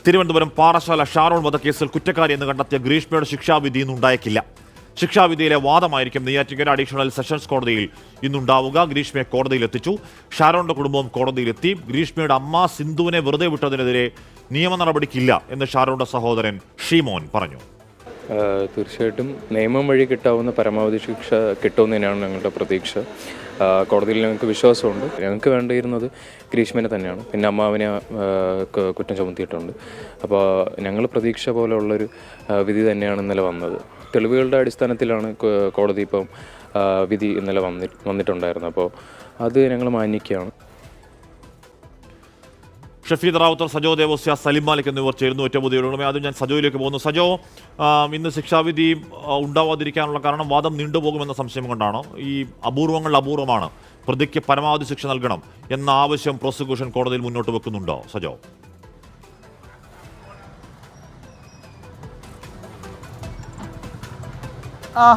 തിരുവനന്തപുരം പാറശാല ഷാരോൺ വധക്കേസിൽ കുറ്റക്കാരി എന്ന് കണ്ടെത്തിയ ഗ്രീഷ്മയുടെ ശിക്ഷാവിധി ഇന്നുണ്ടായേക്കില്ല. ശിക്ഷാവിധിയിലെ വാദമായിരിക്കും നെയ്യാറ്റിൻകര അഡീഷണൽ സെഷൻസ് കോടതിയിൽ ഇന്നുണ്ടാവുക. ഗ്രീഷ്മയെ കോടതിയിലെത്തിച്ചു. ഷാരോണിന്റെ കുടുംബവും കോടതിയിലെത്തി. ഗ്രീഷ്മയുടെ അമ്മ സിന്ധുവിനെ വെറുതെ വിട്ടതിനെതിരെ നിയമ നടപടിക്കില്ല എന്ന് ഷാരോണിന്റെ സഹോദരൻ ഷീമോൻ പറഞ്ഞു. തീർച്ചയായിട്ടും നിയമം വഴി കിട്ടാവുന്ന പരമാവധി ശിക്ഷ കിട്ടുമെന്ന് തന്നെയാണ് ഞങ്ങളുടെ പ്രതീക്ഷ. കോടതിയിൽ ഞങ്ങൾക്ക് വിശ്വാസമുണ്ട്. ഞങ്ങൾക്ക് വേണ്ടിയിരുന്നത് ഗ്രീഷ്മനെ തന്നെയാണ്. പിന്നെ അമ്മാവിനെ കുറ്റം ചുമത്തിയിട്ടുണ്ട്. അപ്പോൾ ഞങ്ങൾ പ്രതീക്ഷ പോലെയുള്ളൊരു വിധി തന്നെയാണ് ഇന്നലെ വന്നത്. തെളിവുകളുടെ അടിസ്ഥാനത്തിലാണ് കോടതി ഇപ്പം വിധി ഇന്നലെ വന്നിട്ടുണ്ടായിരുന്നത്. അപ്പോൾ അത് ഞങ്ങൾ മാനിക്കുകയാണ്. ഷഫീദ് റാവുത്തർ, സജോ ദേവസ്യ, സലിം മാലിക് എന്നിവർ ചേരുന്നു. ഏറ്റവും പുതിയ ആദ്യം ഞാൻ സജോയിലേക്ക് പോകുന്നു. സജോ, ഇന്ന് ശിക്ഷാവിധി ഉണ്ടാവാതിരിക്കാനുള്ള കാരണം വാദം നീണ്ടുപോകുമെന്ന സംശയം കൊണ്ടാണ്. ഈ അപൂർവമാണ്. പ്രതിക്ക് പരമാവധി ശിക്ഷ നൽകണം എന്ന ആവശ്യം പ്രോസിക്യൂഷൻ കോടതിയിൽ മുന്നോട്ട് വെക്കുന്നുണ്ടോ സജോ?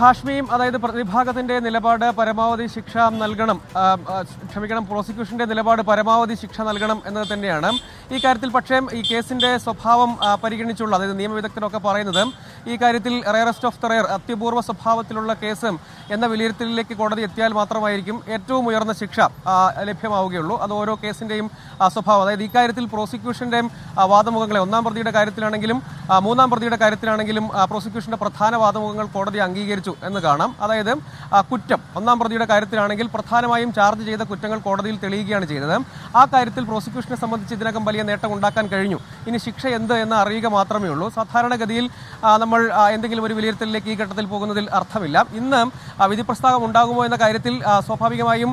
ഹാഷ്മിയും, അതായത് പ്രതിഭാഗത്തിന്റെ നിലപാട് പരമാവധി ശിക്ഷ നൽകണം, പ്രോസിക്യൂഷന്റെ നിലപാട് പരമാവധി ശിക്ഷ നൽകണം എന്നത് തന്നെയാണ്. ഈ കാര്യത്തിൽ പക്ഷേ ഈ കേസിന്റെ സ്വഭാവം പരിഗണിച്ചുള്ള, അതായത് നിയമവിദഗ്ധരൊക്കെ പറയുന്നത് ഈ കാര്യത്തിൽ റയറസ്റ്റ് ഓഫ് ദ റയർ, അത്യപൂർവ സ്വഭാവത്തിലുള്ള കേസ് എന്ന വിലയിരുത്തലിലേക്ക് കോടതി എത്തിയാൽ മാത്രമായിരിക്കും ഏറ്റവും ഉയർന്ന ശിക്ഷ ലഭ്യമാവുകയുള്ളൂ. അത് ഓരോ കേസിന്റെയും സ്വഭാവം, അതായത് ഈ കാര്യത്തിൽ പ്രോസിക്യൂഷന്റെ വാദമുഖങ്ങളെ ഒന്നാം പ്രതിയുടെ കാര്യത്തിലാണെങ്കിലും മൂന്നാം പ്രതിയുടെ കാര്യത്തിലാണെങ്കിലും പ്രോസിക്യൂഷന്റെ പ്രധാന വാദമുഖങ്ങൾ കോടതി അംഗീകരിച്ചു എന്ന് കാണാം. അതായത് കുറ്റം ഒന്നാം പ്രതിയുടെ കാര്യത്തിലാണെങ്കിൽ പ്രധാനമായും ചാർജ് ചെയ്ത കുറ്റങ്ങൾ കോടതിയിൽ തെളിയുകയാണ് ചെയ്തത്. ആ കാര്യത്തിൽ പ്രോസിക്യൂഷനെ സംബന്ധിച്ച് ഇതിനകം വലിയ നേട്ടം ഉണ്ടാക്കാൻ കഴിഞ്ഞു. ഇനി ശിക്ഷ എന്ത് എന്ന് അറിയുക മാത്രമേ ഉള്ളൂ. സാധാരണഗതിയിൽ നമ്മൾ എന്തെങ്കിലും ഒരു വിലയിരുത്തലിലേക്ക് ഈ ഘട്ടത്തിൽ പോകുന്നതിൽ അർത്ഥമില്ല. ഇന്ന് വിധി പ്രസ്താവം ഉണ്ടാകുമോ എന്ന കാര്യത്തിൽ സ്വാഭാവികമായും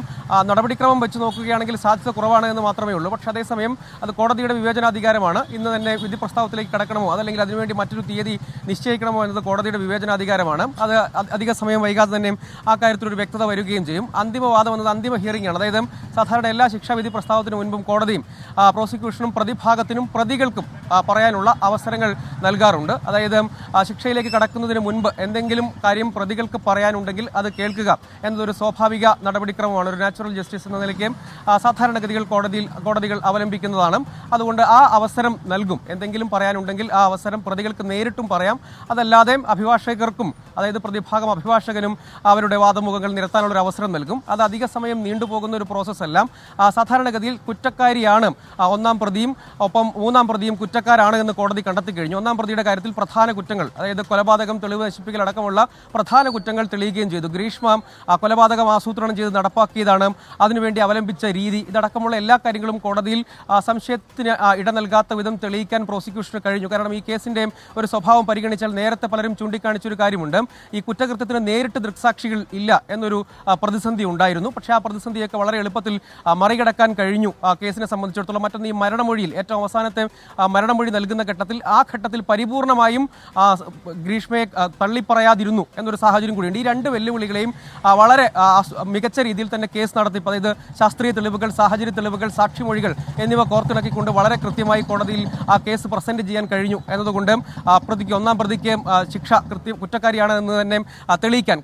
നടപടിക്രമം വെച്ച് നോക്കുകയാണെങ്കിൽ സാധ്യത കുറവാണ് എന്ന് മാത്രമേ ഉള്ളൂ. പക്ഷേ അതേസമയം അത് കോടതിയുടെ വിവേചനാധികാരമാണ്. ഇന്ന് തന്നെ വിധി പ്രസ്താവത്തിലേക്ക് കടക്കണമോ അതല്ലെങ്കിൽ അതിനുവേണ്ടി മറ്റൊരു തീയതി നിശ്ചയിക്കണമോ എന്നത് കോടതിയുടെ വിവേചനാധികാരമാണ്. അത് അധിക സമയം വൈകാതെ തന്നെ ആ കാര്യത്തിൽ ഒരു വ്യക്തത വരികയും ചെയ്യും. അന്തിമവാദം എന്നത് അന്തിമ ഹിയറിംഗ് ആണ്. അതായത് സാധാരണ എല്ലാ ശിക്ഷാവിധി പ്രസ്താവത്തിന് മുൻപും കോടതിയും പ്രോസിക്യൂഷനും പ്രതിഭാഗത്തിനും പ്രതികൾക്കും പറയാനുള്ള അവസരങ്ങൾ നൽകാറുണ്ട്. അതായത് ശിക്ഷയിലേക്ക് കടക്കുന്നതിന് മുൻപ് എന്തെങ്കിലും കാര്യം പ്രതികൾക്ക് പറയാനുണ്ടെങ്കിൽ അത് കേൾക്കുക എന്നതൊരു സ്വാഭാവിക നടപടിക്രമമാണ്. ഒരു നാച്ചുറൽ ജസ്റ്റിസ് എന്ന നിലയ്ക്ക് സാധാരണഗതികൾ കോടതികൾ അവലംബിക്കുന്നതാണ്. അതുകൊണ്ട് ആ അവസരം നൽകും. എന്തെങ്കിലും പറയാനുണ്ടെങ്കിൽ ആ അവസരം പ്രതികൾക്ക് നേരിട്ടും പറയാം. അതല്ലാതെ അഭിഭാഷകർക്കും, അതായത് പ്രതിഭാഗം അഭിഭാഷകനും അവരുടെ വാദമുഖങ്ങൾ നിരത്താനുള്ളൊരു അവസരം നൽകും. അത് അധിക സമയം നീണ്ടുപോകുന്ന ഒരു പ്രോസസ്സ് അല്ല. സാധാരണഗതിയിൽ കുറ്റക്കാരിയാണ് ഒന്നാം പ്രതിയും ഒപ്പം മൂന്നാം പ്രതിയും കുറ്റക്കാരാണ് എന്ന് കോടതി കണ്ടെത്തി കഴിഞ്ഞു. ഒന്നാം പ്രതിയുടെ കാര്യത്തിൽ പ്രധാന കുറ്റങ്ങൾ, അതായത് കൊലപാതകം, തെളിവ് നശിപ്പിക്കൽ അടക്കമുള്ള പ്രധാന കുറ്റങ്ങൾ തെളിയുകയും ചെയ്തു. ഗ്രീഷ്മ കൊലപാതകം ആസൂത്രണം ചെയ്ത് നടപ്പാക്കിയതാണ്, അതിനുവേണ്ടി അവലംബിച്ച രീതി, ഇതടക്കമുള്ള എല്ലാ കാര്യങ്ങളും കോടതിയിൽ സംശയത്തിന് ഇട നൽകാത്ത വിധം തെളിയിക്കാൻ പ്രോസിക്യൂഷന് കഴിഞ്ഞു. കാരണം ഈ കേസിന്റെ ഒരു സ്വഭാവം പരിഗണിച്ചാൽ നേരത്തെ പലരും ചൂണ്ടിക്കാണിച്ചൊരു കാര്യമുണ്ട്. ഈ കുറ്റകൃത്യത്തിന് നേരിട്ട് ദൃക്സാക്ഷികൾ ഇല്ല എന്നൊരു പ്രതിസന്ധി ഉണ്ടായിരുന്നു. പക്ഷേ ആ പ്രതിസന്ധിയൊക്കെ വളരെ എളുപ്പത്തിൽ മറികടക്കാൻ കഴിഞ്ഞു കേസിനെ സംബന്ധിച്ചിടത്തോളം. മറ്റൊന്ന്, ഈ മരണമൊഴിയിൽ ഏറ്റവും അവസാനത്തെ മരണമൊഴി നൽകുന്ന ഘട്ടത്തിൽ പരിപൂർണമായും ഗ്രീഷ്മയെ തള്ളിപ്പറയാതിരുന്നു എന്നൊരു സാഹചര്യം കൂടിയുണ്ട്. ഈ രണ്ട് വെല്ലുവിളികളെയും വളരെ മികച്ച രീതിയിൽ തന്നെ കേസ് നടത്തി, അതായത് ശാസ്ത്രീയ തെളിവുകൾ, സാഹചര്യ തെളിവുകൾ, സാക്ഷിമൊഴികൾ എന്നിവ കോർത്തിണക്കിക്കൊണ്ട് വളരെ കൃത്യമായി കോടതിയിൽ ആ കേസ് പ്രസന്റ് ചെയ്യാൻ കഴിഞ്ഞു എന്നതുകൊണ്ട് ഒന്നാം പ്രതിക്ക് ശിക്ഷ കുറ്റക്കാരിയാണ് എന്ന് തന്നെ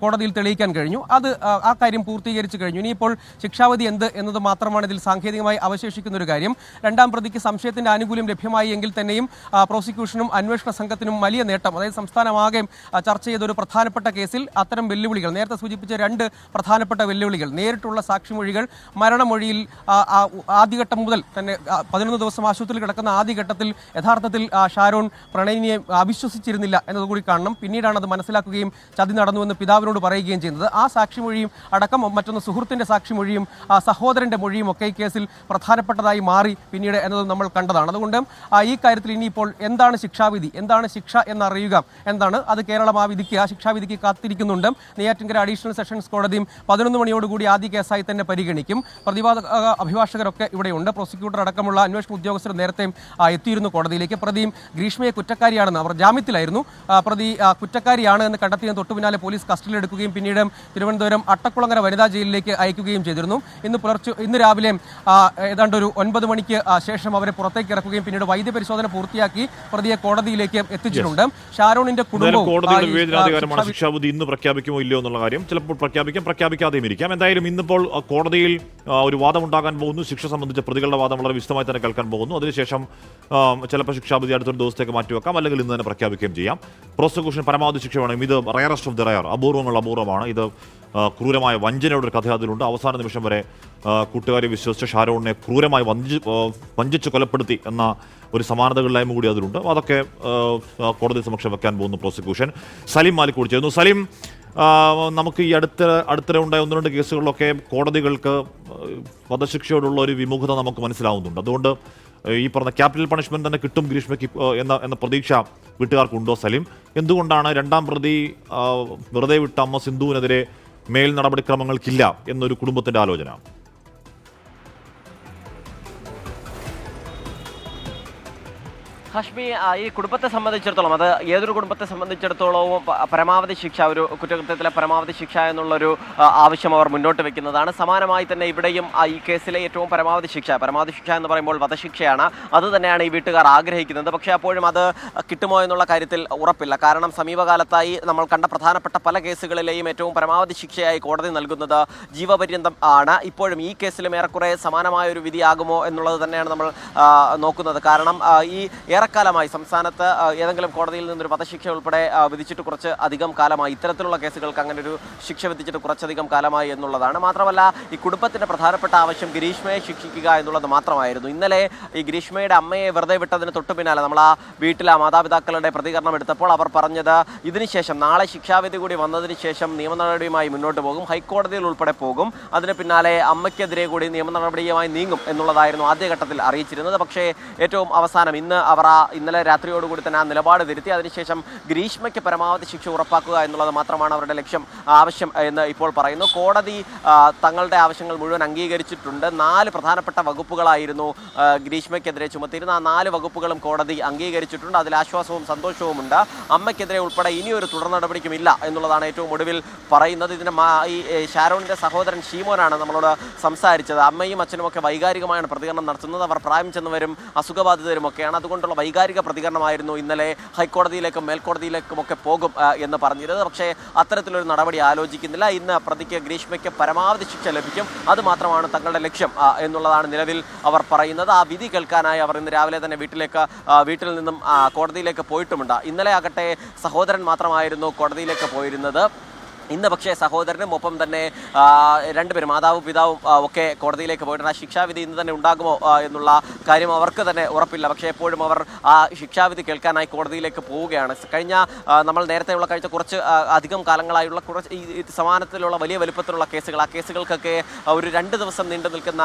കോടതിയിൽ തെളിയിക്കാൻ കഴിഞ്ഞു. അത് ആ കാര്യം പൂർത്തീകരിച്ചു കഴിഞ്ഞു. ഇനിയിപ്പോൾ ശിക്ഷാവിധി എന്ത് എന്നത് മാത്രമാണ് ഇതിൽ സാങ്കേതികമായി അവശേഷിക്കുന്ന ഒരു കാര്യം. രണ്ടാം പ്രതിക്ക് സംശയത്തിന്റെ ആനുകൂല്യം ലഭ്യമായി എങ്കിൽ തന്നെയും പ്രോസിക്യൂഷനും അന്വേഷണ സംഘത്തിനും വലിയ നേട്ടം. അതായത് സംസ്ഥാനമാകെ ചർച്ച ചെയ്ത ഒരു പ്രധാനപ്പെട്ട കേസിൽ അത്തരം വെല്ലുവിളികൾ, നേരത്തെ സൂചിപ്പിച്ച രണ്ട് പ്രധാനപ്പെട്ട വെല്ലുവിളികൾ, നേരിട്ടുള്ള സാക്ഷിമൊഴികൾ, മരണമൊഴിയിൽ ആദ്യഘട്ടം മുതൽ തന്നെ 11 ദിവസം ആശുപത്രിയിൽ കിടക്കുന്ന ആദ്യഘട്ടത്തിൽ യഥാർത്ഥത്തിൽ ഷാരോൺ പ്രണയിനിയെ അവിശ്വസിച്ചിരുന്നില്ല എന്നതുകൂടി കാണണം. പിന്നീടാണ് അത് മനസ്സിലാക്കുകയും ചതി നടന്നുവെന്ന് പിതാവിനോട് പറയുകയും ചെയ്യുന്നത്. ആ സാക്ഷിമൊഴിയും അടക്കം മറ്റൊന്ന് സുഹൃത്തിന്റെ സാക്ഷിമൊഴിയും സഹോദരന്റെ മൊഴിയും ഒക്കെ ഈ കേസിൽ പ്രധാനപ്പെട്ടതായി മാറി പിന്നീട് എന്നത് നമ്മൾ കണ്ടതാണ്. അതുകൊണ്ട് ഈ കാര്യത്തിൽ ഇനിയിപ്പോൾ എന്താണ് ശിക്ഷാവിധി, എന്താണ് ശിക്ഷ എന്നറിയുക എന്താണ് അത് കേരളം ആ ശിക്ഷാവിധിക്ക് കാത്തിരിക്കുന്നുണ്ട്. നെയ്യാറ്റിൻകര അഡീഷണൽ സെഷൻസ് കോടതിയും 11 മണിയോടുകൂടി ആദ്യ കേസായി തന്നെ പരിഗണിക്കും. അഭിഭാഷകരൊക്കെ ഇവിടെയുണ്ട്. പ്രോസിക്യൂട്ടർ അടക്കമുള്ള അന്വേഷണ ഉദ്യോഗസ്ഥർ നേരത്തെ എത്തിയിരുന്നു കോടതിയിലേക്ക്. പ്രതിയും ഗ്രീഷ്മയെ കുറ്റക്കാരിയാണെന്ന്, അവർ ജാമ്യത്തിലായിരുന്നു, പ്രതി കുറ്റക്കാരിയാണ് എന്ന് കണ്ടെത്തിയതിന് തൊട്ടു പിന്നാലെ പോലീസ് കസ്റ്റഡിയിലെടുക്കുകയും പിന്നീട് തിരുവനന്തപുരം അട്ടക്കുളങ്ങര വനിതാ ജയിലിലേക്ക് അയക്കുകയും ചെയ്തിരുന്നു. ഇന്ന് രാവിലെ ഏതാണ്ട് ഒരു 9 മണിക്ക് ശേഷം അവരെ പുറത്തേക്ക് ഇറക്കുകയും പിന്നീട് വൈദ്യപരിശോധന പരിശോധന പൂർത്തിയാക്കി പ്രതിയെ കോടതിയിലേക്ക് എത്തിച്ചിട്ടുണ്ട്. ഷാരോണിന്റെ കുടുംബവും കോടതിയുടെ വിവേചനാധികാരമാണ് ശിക്ഷാവിധി ഇന്ന് പ്രഖ്യാപിക്കുമോ ഇല്ലയോ എന്നുള്ള കാര്യം. ചിലപ്പോൾ പ്രഖ്യാപിക്കാതെയും ഇരിക്കാം. എന്തായാലും ഇന്നിപ്പോൾ കോടതിയിൽ ഒരു വാദമുണ്ടാകാൻ പോകുന്നു. ശിക്ഷ സംബന്ധിച്ച പ്രതികളുടെ വാദം വളരെ വിശദമായി തന്നെ കേൾക്കാൻ പോകുന്നു. അതിനുശേഷം ചിലപ്പോൾ ശിക്ഷാവിധി അടുത്തൊരു ദിവസത്തേക്ക് മാറ്റിവെക്കാം, അല്ലെങ്കിൽ ഇന്ന് തന്നെ പ്രഖ്യാപിക്കുകയും ചെയ്യാം. പ്രോസിക്യൂഷൻ പരമാവധി ശിക്ഷ വേണം. ഇത് റയറസ്റ്റ് ഓഫ് ദി റയർ, അപൂർവമാണ്. ഇത് ക്രൂരമായ വഞ്ചനയുടെ ഒരു കഥ അതിലുണ്ട്. അവസാന നിമിഷം വരെ കൂട്ടുകാരെ വിശ്വസിച്ച് ഷാരോണിനെ ക്രൂരമായി വഞ്ചിച്ച് കൊലപ്പെടുത്തി എന്ന ഒരു സമാനതകളില്ലായ്മ കൂടി അതിലുണ്ട്. അതൊക്കെ കോടതി സമക്ഷം വെക്കാൻ പോകുന്നു പ്രോസിക്യൂഷൻ. സലീം മാലിക് കൂടി ചേരുന്നു. സലീം, നമുക്ക് ഈ അടുത്തിടെ ഉണ്ടായ 1-2 കേസുകളിലൊക്കെ കോടതികൾക്ക് വധശിക്ഷയോടുള്ള ഒരു വിമുഖത നമുക്ക് മനസ്സിലാവുന്നുണ്ട്. അതുകൊണ്ട് ഈ പറഞ്ഞ ക്യാപിറ്റൽ പണിഷ്മെന്റ് തന്നെ കിട്ടും ഗ്രീഷ്മയ്ക്ക് എന്ന പ്രതീക്ഷ വീട്ടുകാർക്കുണ്ടോ? സലീം, എന്തുകൊണ്ടാണ് രണ്ടാം പ്രതി വെറുതെ വിട്ട അമ്മ സിന്ധുവിനെതിരെ മേൽ നടപടിക്രമങ്ങൾക്കില്ല എന്നൊരു കുടുംബത്തിന്റെ ആലോചന? ഹാഷ്മി, ഈ കുടുംബത്തെ സംബന്ധിച്ചിടത്തോളം, അത് ഏതൊരു കുടുംബത്തെ സംബന്ധിച്ചിടത്തോളവും പരമാവധി ശിക്ഷ, ഒരു കുറ്റകൃത്യത്തിലെ പരമാവധി ശിക്ഷ എന്നുള്ളൊരു ആവശ്യം അവർ മുന്നോട്ട് വെക്കുന്നതാണ്. സമാനമായി തന്നെ ഇവിടെയും ഈ കേസിലെ ഏറ്റവും പരമാവധി ശിക്ഷ എന്ന് പറയുമ്പോൾ വധശിക്ഷയാണ്. അത് തന്നെയാണ് ഈ വീട്ടുകാർ ആഗ്രഹിക്കുന്നത്. പക്ഷേ അപ്പോഴും അത് കിട്ടുമോ എന്നുള്ള കാര്യത്തിൽ ഉറപ്പില്ല. കാരണം സമീപകാലത്തായി നമ്മൾ കണ്ട പ്രധാനപ്പെട്ട പല കേസുകളിലെയും ഏറ്റവും പരമാവധി ശിക്ഷയായി കോടതി നൽകുന്നത് ജീവപര്യന്തം ആണ്. ഇപ്പോഴും ഈ കേസിലും ഏറെക്കുറെ സമാനമായ ഒരു വിധിയാകുമോ എന്നുള്ളത് തന്നെയാണ് നമ്മൾ നോക്കുന്നത്. കാരണം ഈ ഏറെക്കാലമായി സംസ്ഥാനത്ത് ഏതെങ്കിലും കോടതിയിൽ നിന്നൊരു വധശിക്ഷ ഉൾപ്പെടെ വിധിച്ചിട്ട് കുറച്ച് അധികം കാലമായി. ഇത്തരത്തിലുള്ള കേസുകൾക്ക് അങ്ങനെ ഒരു ശിക്ഷ വിധിച്ചിട്ട് കുറച്ചധികം കാലമായി എന്നുള്ളതാണ്. മാത്രമല്ല, ഈ കുടുംബത്തിന്റെ പ്രധാനപ്പെട്ട ആവശ്യം ഗ്രീഷ്മയെ ശിക്ഷിക്കുക എന്നുള്ളത് മാത്രമായിരുന്നു. ഇന്നലെ ഈ ഗ്രീഷ്മയുടെ അമ്മയെ വെറുതെ വിട്ടതിന് തൊട്ടു പിന്നാലെ നമ്മൾ ആ വീട്ടിലെ മാതാപിതാക്കളുടെ പ്രതികരണം എടുത്തപ്പോൾ അവർ പറഞ്ഞത്, ഇതിനുശേഷം നാളെ ശിക്ഷാവിധി കൂടി വന്നതിന് ശേഷം നിയമ നടപടിയുമായി മുന്നോട്ട് പോകും, ഹൈക്കോടതിയിൽ ഉൾപ്പെടെ പോകും, അതിന് പിന്നാലെ അമ്മയ്ക്കെതിരെ കൂടി നിയമ നടപടിയുമായി നീങ്ങും എന്നുള്ളതായിരുന്നു ആദ്യഘട്ടത്തിൽ അറിയിച്ചിരുന്നത്. പക്ഷേ ഏറ്റവും അവസാനം ഇന്നലെ രാത്രിയോടുകൂടി തന്നെ ആ നിലപാട് തിരുത്തി. അതിനുശേഷം ഗ്രീഷ്മയ്ക്ക് പരമാവധി ശിക്ഷ ഉറപ്പാക്കുക എന്നുള്ളത് മാത്രമാണ് അവരുടെ ആവശ്യം എന്ന് ഇപ്പോൾ പറയുന്നു. കോടതി തങ്ങളുടെ ആവശ്യങ്ങൾ മുഴുവൻ അംഗീകരിച്ചിട്ടുണ്ട്. 4 പ്രധാനപ്പെട്ട വകുപ്പുകളായിരുന്നു ഗ്രീഷ്മയ്ക്കെതിരെ ചുമത്തിയിരുന്ന. ആ 4 വകുപ്പുകളും കോടതി അംഗീകരിച്ചിട്ടുണ്ട്. അതിൽ ആശ്വാസവും സന്തോഷവുമുണ്ട്. അമ്മയ്ക്കെതിരെ ഉൾപ്പെടെ ഇനിയൊരു തുടർ നടപടിക്കും ഇല്ല എന്നുള്ളതാണ് ഏറ്റവും ഒടുവിൽ പറയുന്നത്. ഇതിന് ഈ ഷാരോണിന്റെ സഹോദരൻ ഷീമോനാണ് നമ്മളോട് സംസാരിച്ചത്. അമ്മയും അച്ഛനും ഒക്കെ വൈകാരികമായാണ് പ്രതികരണം നടത്തുന്നത്. അവർ പ്രായം ചെന്നവരും അസുഖബാധിതരും ഒക്കെയാണ്. അതുകൊണ്ടുള്ള വൈകാരിക പ്രതികരണമായിരുന്നു ഇന്നലെ ഹൈക്കോടതിയിലേക്കും മേൽക്കോടതിയിലേക്കും ഒക്കെ പോകും എന്ന് പറഞ്ഞിരുന്നത്. പക്ഷേ അത്തരത്തിലൊരു നടപടി ആലോചിക്കുന്നില്ല. ഇന്ന് പ്രതിക്ക് ഗ്രീഷ്മയ്ക്ക് പരമാവധി ശിക്ഷ ലഭിക്കും, അത് മാത്രമാണ് തങ്ങളുടെ ലക്ഷ്യം എന്നുള്ളതാണ് നിലവിൽ അവർ പറയുന്നത്. ആ വിധി കേൾക്കാനായി അവർ ഇന്ന് രാവിലെ തന്നെ വീട്ടിൽ നിന്നും കോടതിയിലേക്ക് പോയിട്ടുമുണ്ട്. ഇന്നലെ ആകട്ടെ സഹോദരൻ മാത്രമായിരുന്നു കോടതിയിലേക്ക് പോയിരുന്നത്. ഇന്ന് പക്ഷേ സഹോദരനും ഒപ്പം തന്നെ 2 പേരും മാതാവും പിതാവും ഒക്കെ കോടതിയിലേക്ക് പോയിട്ടുണ്ട്. ആ ശിക്ഷാവിധി ഇന്ന് തന്നെ ഉണ്ടാകുമോ എന്നുള്ള കാര്യം അവർക്ക് തന്നെ ഉറപ്പില്ല. പക്ഷേ എപ്പോഴും അവർ ആ ശിക്ഷാവിധി കേൾക്കാനായി കോടതിയിലേക്ക് പോവുകയാണ്. നമ്മൾ നേരത്തെയുള്ള കഴിച്ച കുറച്ച് അധികം കാലങ്ങളായുള്ള കുറച്ച് ഈ സമാനത്തിലുള്ള വലിയ വലുപ്പത്തിലുള്ള കേസുകൾ, ആ കേസുകൾക്കൊക്കെ ഒരു 2 ദിവസം നീണ്ടു നിൽക്കുന്ന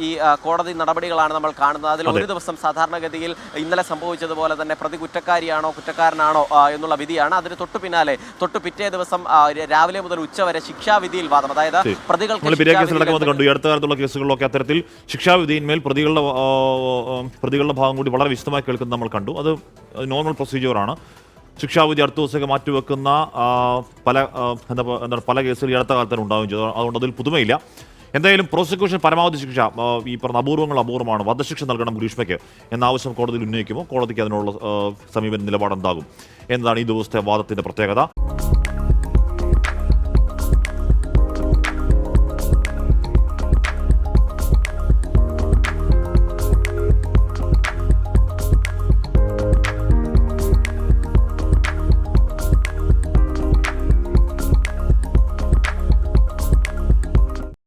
ഈ കോടതി നടപടികളാണ് നമ്മൾ കാണുന്നത്. അതിൽ ഒരു ദിവസം സാധാരണഗതിയിൽ ഇന്നലെ സംഭവിച്ചതുപോലെ തന്നെ പ്രതി കുറ്റക്കാരിയാണോ കുറ്റക്കാരനാണോ എന്നുള്ള വിധിയാണ്. അതിന് തൊട്ടു പിറ്റേ ദിവസം രാവിലെ മുതൽ ഉച്ചവരെ ശിക്ഷാവിധിയിൽ വാദം. അതായത് പ്രതികൾക്ക് കണ്ടു. ഈ അടുത്ത കാലത്തുള്ള കേസുകളിലൊക്കെ അത്തരത്തിൽ ശിക്ഷാവിധിയിന്മേൽ പ്രതികളുടെ ഭാഗം കൂടി വളരെ വിശദമായി കേൾക്കുന്നത് നമ്മൾ കണ്ടു. അത് നോർമൽ പ്രൊസീജിയറാണ്. ശിക്ഷാവിധി അടുത്ത ദിവസമൊക്കെ മാറ്റിവെക്കുന്ന പല കേസുകൾ ഈ അടുത്ത കാലത്ത് ഉണ്ടാവുകയും ചെയ്തു. അതുകൊണ്ട് അതിൽ പുതുമയില്ല. എന്തായാലും പ്രോസിക്യൂഷൻ പരമാവധി ശിക്ഷ, ഈ പറഞ്ഞ അപൂർവമാണ്, വധശിക്ഷ നൽകണം ഗ്രീഷ്മയ്ക്ക് എന്ന ആവശ്യം കോടതിയിൽ ഉന്നയിക്കുമ്പോൾ കോടതിക്ക് അതിനുള്ള സമീപന നിലപാടുണ്ടാകും എന്നതാണ് ഈ ദിവസത്തെ വാദത്തിന്റെ പ്രത്യേകത.